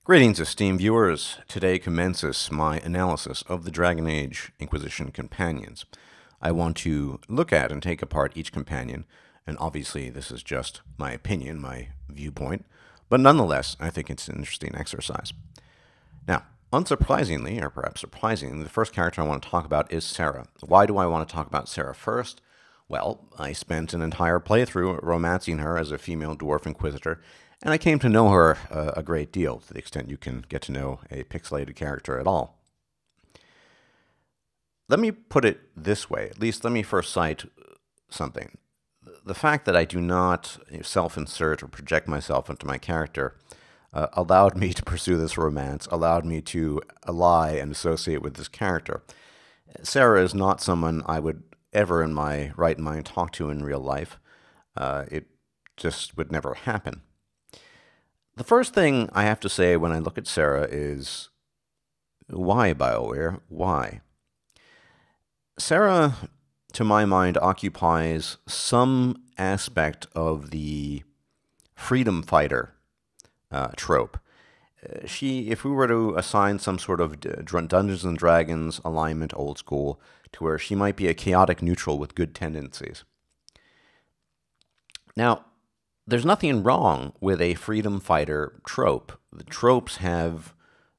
Greetings, esteemed viewers. Today commences my analysis of the Dragon Age Inquisition companions. I want to look at and take apart each companion, and obviously this is just my opinion, my viewpoint, but nonetheless, I think it's an interesting exercise. Now, unsurprisingly, or perhaps surprisingly, the first character I want to talk about is Sera. Why do I want to talk about Sera first? Well, I spent an entire playthrough romancing her as a female dwarf inquisitor, and I came to know her a great deal, to the extent you can get to know a pixelated character at all. Let me put it this way, at least let me first cite something. The fact that I do not self-insert or project myself into my character allowed me to pursue this romance, allowed me to ally and associate with this character. Sera is not someone I would ever in my right mind talk to in real life. It just would never happen. The first thing I have to say when I look at Sera is, why, BioWare? Why? Sera, to my mind, occupies some aspect of the freedom fighter trope. If we were to assign some sort of Dungeons and Dragons alignment, old school, to where she might be a chaotic neutral with good tendencies. Now, there's nothing wrong with a freedom fighter trope. The tropes have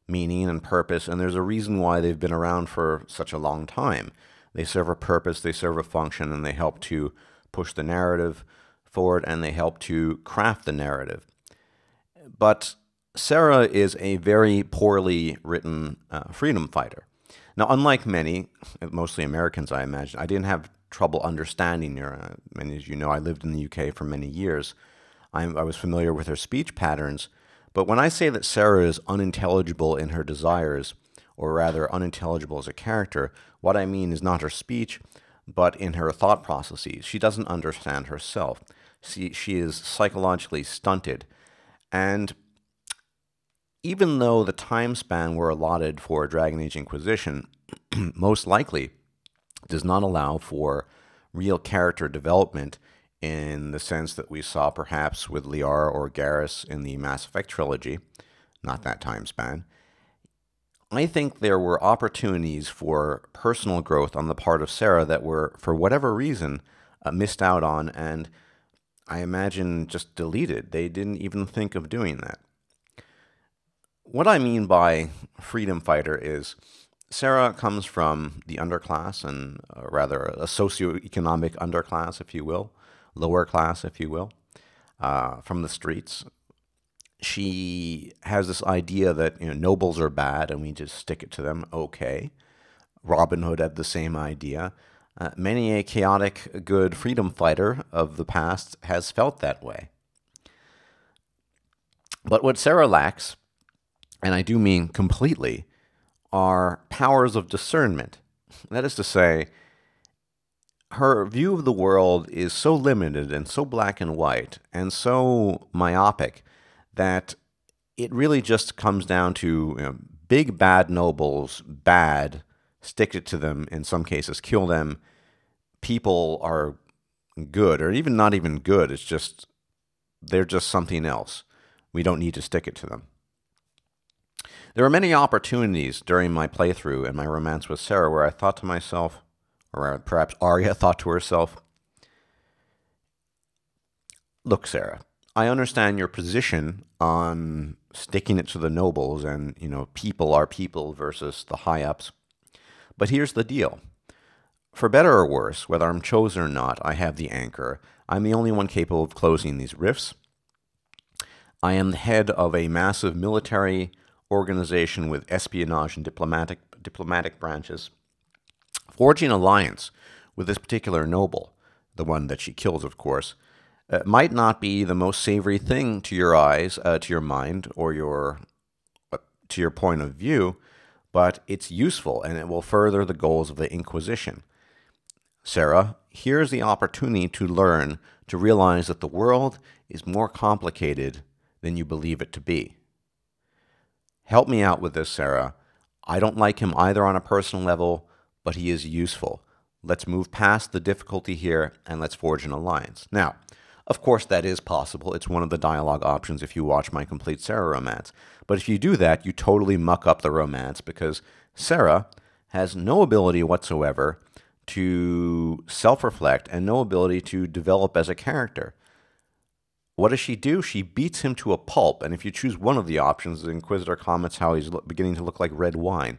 meaning and purpose, and there's a reason why they've been around for such a long time. They serve a purpose, they serve a function, and they help to push the narrative forward, and they help to craft the narrative. But Sera is a very poorly written freedom fighter. Now, unlike many, mostly Americans, I imagine, I didn't have trouble understanding her. Many as you know, I lived in the UK for many years. I was familiar with her speech patterns, but when I say that Sera is unintelligible in her desires, or rather unintelligible as a character, what I mean is not her speech, but in her thought processes. She doesn't understand herself. She is psychologically stunted, and even though the time span we're allotted for Dragon Age Inquisition most likely does not allow for real character development in the sense that we saw perhaps with Liara or Garrus in the Mass Effect trilogy, not that time span, I think there were opportunities for personal growth on the part of Sera that were, for whatever reason, missed out on, and I imagine just deleted. They didn't even think of doing that. What I mean by freedom fighter is Sera comes from the underclass, and rather a socioeconomic underclass, if you will, lower class, if you will, from the streets. She has this idea that nobles are bad and we just stick it to them. Okay. Robin Hood had the same idea. Many a chaotic, good freedom fighter of the past has felt that way. But what Sera lacks, and I do mean completely, are powers of discernment. That is to say, her view of the world is so limited and so black and white and so myopic that it really just comes down to big bad nobles, bad, stick it to them, in some cases kill them. People are good, or even not even good, it's just, they're just something else. We don't need to stick it to them. There were many opportunities during my playthrough and my romance with Sera where I thought to myself, or perhaps Arya thought to herself, look, Sera, I understand your position on sticking it to the nobles and, people are people versus the high-ups. But here's the deal. For better or worse, whether I'm chosen or not, I have the anchor. I'm the only one capable of closing these rifts. I am the head of a massive military organization with espionage and diplomatic branches. Forging alliance with this particular noble, the one that she kills, of course, might not be the most savory thing to your eyes, to your mind, or to your point of view, but it's useful and it will further the goals of the Inquisition. Sera, here's the opportunity to learn, to realize that the world is more complicated than you believe it to be. Help me out with this, Sera. I don't like him either on a personal level, but he is useful. Let's move past the difficulty here and let's forge an alliance. Now, Of course, that is possible. It's one of the dialogue options if you watch my complete Sera romance. But if you do that, you totally muck up the romance because Sera has no ability whatsoever to self-reflect and no ability to develop as a character. What does she do? She beats him to a pulp, and if you choose one of the options, the Inquisitor comments how he's beginning to look like red wine.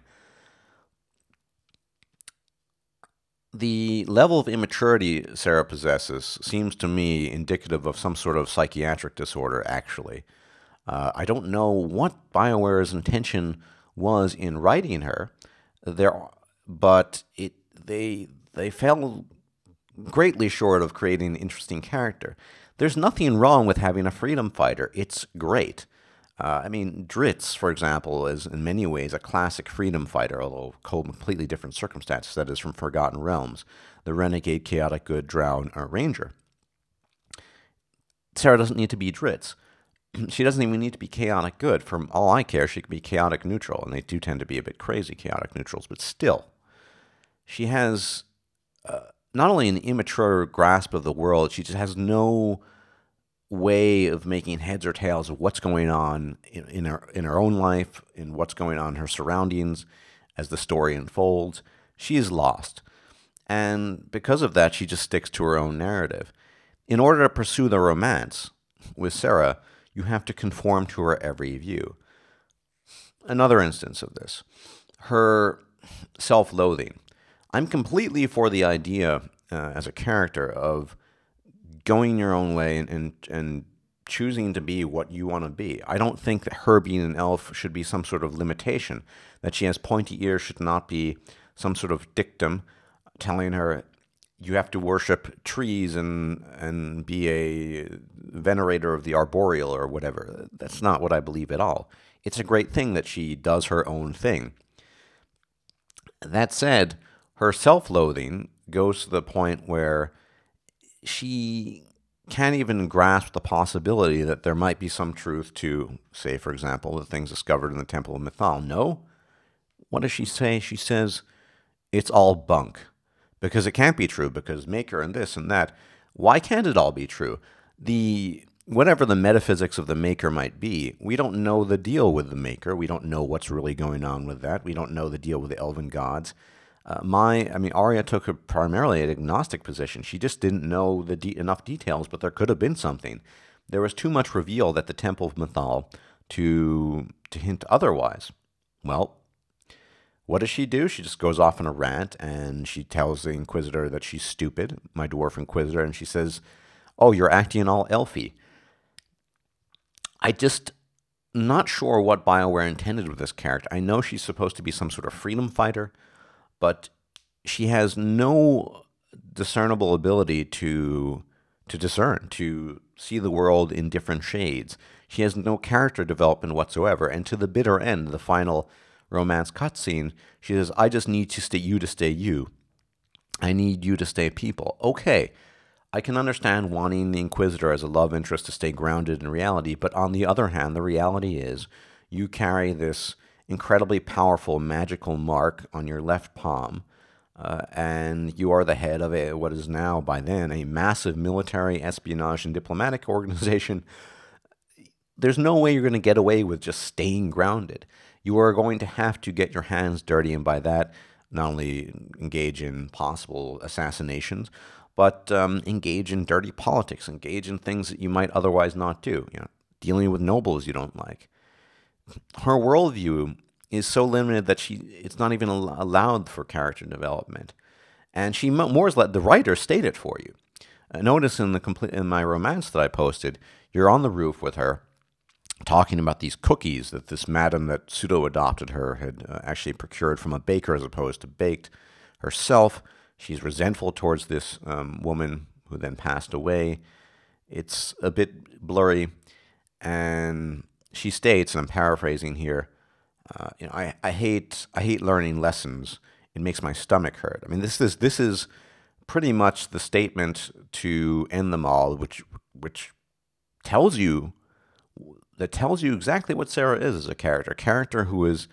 The level of immaturity Sera possesses seems to me indicative of some sort of psychiatric disorder, actually. I don't know what BioWare's intention was in writing her, but they fell greatly short of creating an interesting character. There's nothing wrong with having a freedom fighter. It's great. I mean, Dritz, for example, is in many ways a classic freedom fighter, although completely different circumstances. That is from Forgotten Realms, the renegade, chaotic good, drow ranger. Sera doesn't need to be Dritz. She doesn't even need to be chaotic good. For all I care, she can be chaotic neutral, and they do tend to be a bit crazy, chaotic neutrals, but still. She has not only an immature grasp of the world, she just has no way of making heads or tails of what's going on in her own life, in what's going on in her surroundings as the story unfolds. She is lost. And because of that, she just sticks to her own narrative. In order to pursue the romance with Sera, you have to conform to her every view. Another instance of this, her self-loathing. I'm completely for the idea as a character of going your own way and choosing to be what you want to be. I don't think that her being an elf should be some sort of limitation. That she has pointy ears should not be some sort of dictum telling her you have to worship trees and be a venerator of the arboreal or whatever. That's not what I believe at all. It's a great thing that she does her own thing. That said, her self-loathing goes to the point where she can't even grasp the possibility that there might be some truth to, say, for example, the things discovered in the Temple of Mythal. No. What does she say? She says, it's all bunk. Because it can't be true, because Maker and this and that. Why can't it all be true? Whatever the metaphysics of the Maker might be, we don't know the deal with the Maker. We don't know what's really going on with that. We don't know the deal with the elven gods. Arya took primarily an agnostic position. She just didn't know enough details, but there could have been something. There was too much revealed at the Temple of Mythal to hint otherwise. Well, what does she do? She just goes off on a rant, and she tells the Inquisitor that she's stupid, my dwarf Inquisitor, and she says, oh, you're acting all elfy. I just not sure what BioWare intended with this character. I know she's supposed to be some sort of freedom fighter, but she has no discernible ability to discern, to see the world in different shades. She has no character development whatsoever, and to the bitter end, the final romance cutscene, she says, I just need you to stay you. I need you to stay people. Okay, I can understand wanting the Inquisitor as a love interest to stay grounded in reality, but on the other hand, the reality is you carry this incredibly powerful magical mark on your left palm, and you are the head of what is now, by then, a massive military, espionage, and diplomatic organization. There's no way you're going to get away with just staying grounded. You are going to have to get your hands dirty, and by that, not only engage in possible assassinations, but engage in dirty politics, engage in things that you might otherwise not do, dealing with nobles you don't like. Her worldview is so limited that it's not even allowed for character development. And she more or less let the writer state it for you. Notice in my romance that I posted, you're on the roof with her, talking about these cookies that this madam that pseudo-adopted her had actually procured from a baker as opposed to baked herself. She's resentful towards this woman who then passed away. It's a bit blurry, and she states, and I'm paraphrasing here, I hate learning lessons. It makes my stomach hurt. I mean, this is pretty much the statement to end them all, which tells you exactly what Sera is as a character who is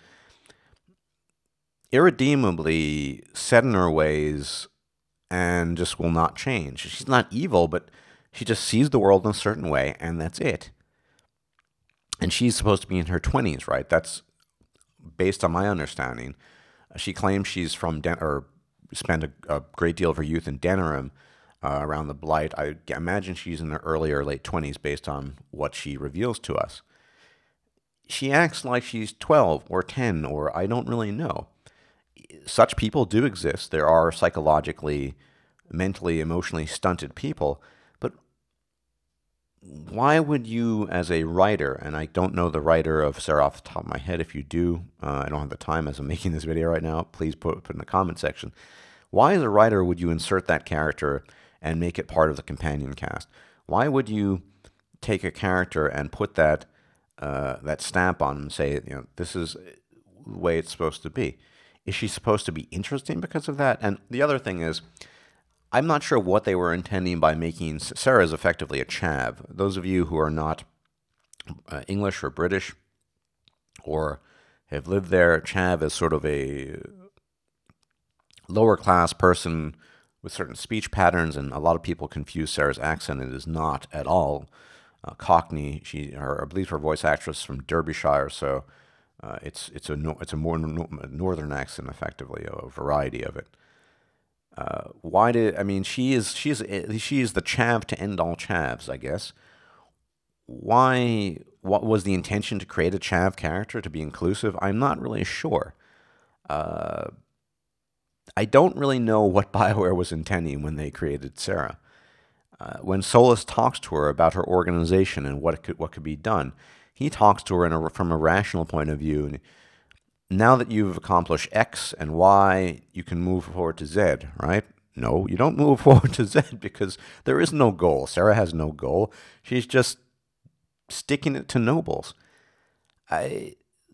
irredeemably set in her ways and just will not change. She's not evil, but She just sees the world in a certain way, and that's it. And she's supposed to be in her 20s, right? That's based on my understanding. She claims she's from or spent a great deal of her youth in Denerim, around the Blight. I imagine she's in her early or late 20s based on what she reveals to us. She acts like she's 12 or 10, or I don't really know. Such people do exist. There are psychologically, mentally, emotionally stunted people. But why would you, as a writer, and I don't know the writer of Sera off the top of my head. If you do, I don't have the time as I'm making this video right now. Please put in the comment section. Why, as a writer, would you insert that character and make it part of the companion cast? Why would you take a character and put that that stamp on them and say, this is the way it's supposed to be? Is she supposed to be interesting because of that? And the other thing is, I'm not sure what they were intending by making Sera is effectively a Chav. Those of you who are not English or British or have lived there, Chav is sort of a lower class person with certain speech patterns, and a lot of people confuse Sera's accent. It is not at all Cockney. I believe her voice actress from Derbyshire, so it's a more northern accent, effectively, a variety of it. She is the Chav to end all Chavs, I guess. Why? What was the intention to create a Chav character to be inclusive? I'm not really sure. I don't really know what BioWare was intending when they created Sera. When Solus talks to her about her organization and what could be done, he talks to her from a rational point of view. And now that you've accomplished X and Y, you can move forward to Z, right? No, you don't move forward to Z because there is no goal. Sera has no goal. She's just sticking it to nobles.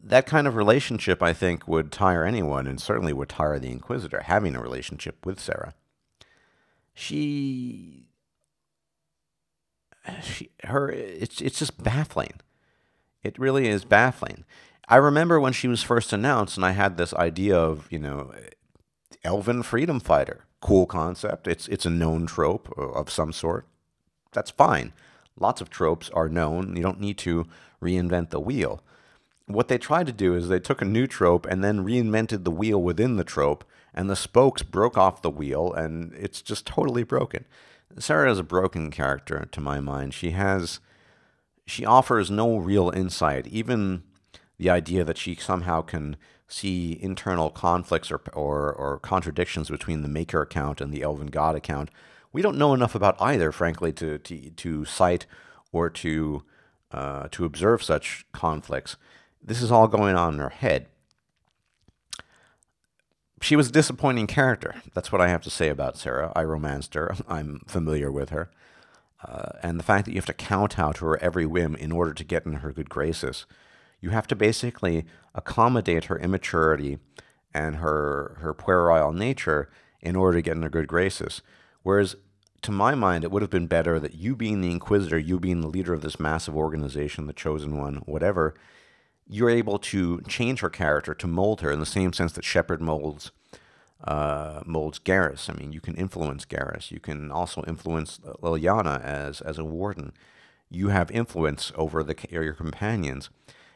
That kind of relationship, I think, would tire anyone, and certainly would tire the Inquisitor, having a relationship with Sera. It's just baffling. It really is baffling. I remember when she was first announced, and I had this idea of, elven freedom fighter. Cool concept. It's a known trope of some sort. That's fine. Lots of tropes are known. You don't need to reinvent the wheel. What they tried to do is they took a new trope and then reinvented the wheel within the trope, and the spokes broke off the wheel, and it's just totally broken. Sera is a broken character, to my mind. She offers no real insight. Even the idea that she somehow can see internal conflicts or contradictions between the Maker account and the Elven God account. We don't know enough about either, frankly, to cite or to observe such conflicts. This is all going on in her head. She was a disappointing character. That's what I have to say about Sera. I romanced her. I'm familiar with her. And the fact that you have to kowtow to her every whim in order to get in her good graces. You have to basically accommodate her immaturity and her puerile nature in order to get in her good graces. Whereas, to my mind, it would have been better that you being the Inquisitor, you being the leader of this massive organization, the Chosen One, whatever, you're able to change her character, to mold her in the same sense that Shepard molds Garrus. I mean, you can influence Garrus. You can also influence Liliana as a warden. You have influence over your companions.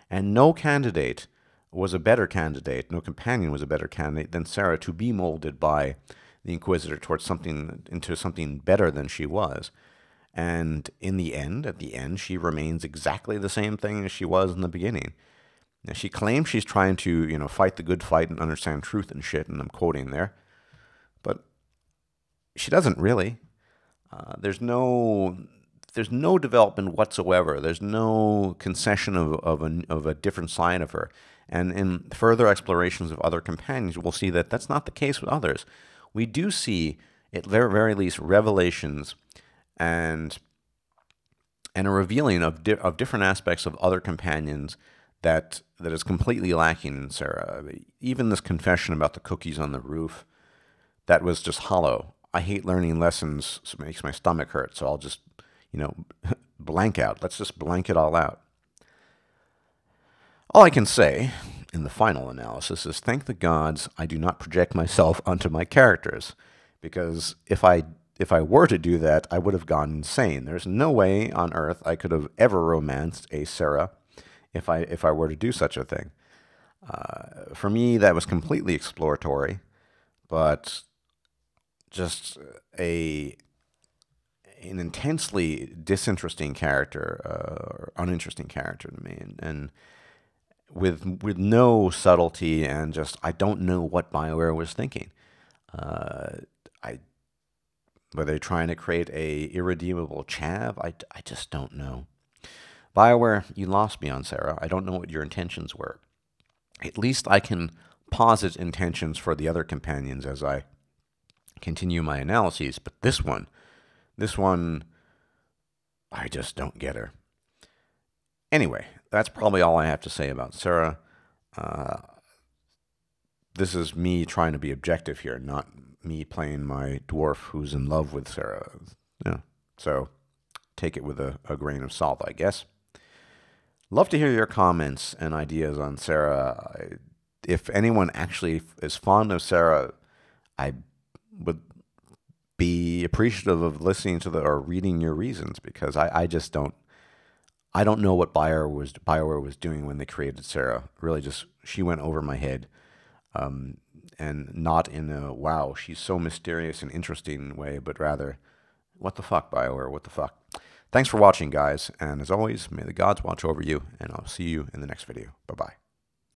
And no candidate was a better candidate, no companion was a better candidate than Sera to be molded by the Inquisitor into something better than she was. And at the end, she remains exactly the same thing as she was in the beginning. Now, she claims she's trying to, fight the good fight and understand truth and shit, and I'm quoting there. But she doesn't really. There's no development whatsoever. There's no concession of a different side of her. And in further explorations of other companions, we'll see that that's not the case with others. We do see, at the very least, revelations and a revealing of different aspects of other companions that is completely lacking in Sera. Even this confession about the cookies on the roof, that was just hollow. I hate learning lessons. So it makes my stomach hurt, so I'll just, blank out. Let's just blank it all out. All I can say in the final analysis is thank the gods I do not project myself onto my characters, because if I if I were to do that, I would have gone insane. There's no way on earth I could have ever romanced a Sera if I were to do such a thing. For me, that was completely exploratory, but just an intensely disinteresting character, or uninteresting character to me, and with no subtlety, and just I don't know what BioWare was thinking. I Were they trying to create a irredeemable Chav? I just don't know. BioWare, you lost me on Sera. I don't know what your intentions were. At least I can posit intentions for the other companions as I continue my analyses, but this one, I just don't get her. Anyway, that's probably all I have to say about Sera. This is me trying to be objective here, not me playing my dwarf who's in love with Sera. Yeah. So take it with a grain of salt, I guess. Love to hear your comments and ideas on Sera. If anyone actually is fond of Sera, I would be appreciative of listening to or reading your reasons, because I just don't. I don't know what BioWare was doing when they created Sera. Really, just she went over my head, and not in a wow, she's so mysterious and interesting way, but rather, what the fuck, BioWare? What the fuck? Thanks for watching, guys, and as always, may the gods watch over you, and I'll see you in the next video. Bye-bye.